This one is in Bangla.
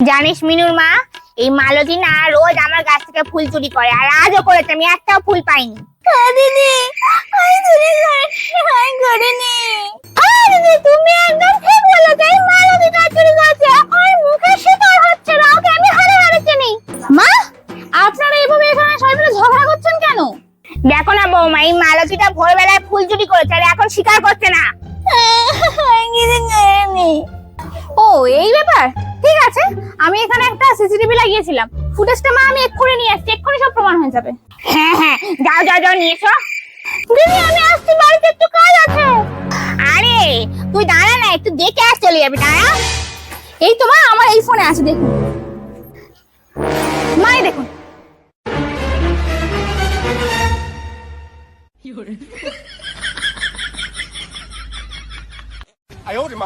জানিস মিনুর মা, এই মালতী না রোজ আমার গাছ থেকে ফুল চুরি করে, আর আজও করেছে, আমি একটাও ফুল পাইনি। দিদি আমি চুরি করিনি। দিদি তুমি একদম ঠিক বলেছো, এই মালতীটা চুরি করেছে। আমার মুখে স্বীকার হচ্ছে না, ওকে আমি হারে হারে চিনি। মা, আপনারা এইভাবে এখানে সবাই মিলে ঝগড়া করছেন কেন? দেখো না বৌমা, এই মালতীটা ভোরবেলায় ফুল চুরি করেছে আর এখন স্বীকার করছে না। ও এই ব্যাপার, ঠিক আছে, আমি এখানে একটা সিসিটিভি লাগিয়েছিলাম, ফুটেজটা মা আমি এক্ষুনি নিয়ে আসছি, এক্ষুনি সব প্রমাণ হয়ে যাবে। হ্যাঁ হ্যাঁ, যাও যাও যাও নিয়ে এসো। দিদি আমি আসছি, বাড়িতে একটু কাজ আছে। আরে তুই দাঁড়া না, একটু দেখে আর চলে যাবি, দাঁড়া। এই তো মা, আমার এই ফোনে আছে, দেখুন মা, এই দেখুন।哎呦我的妈！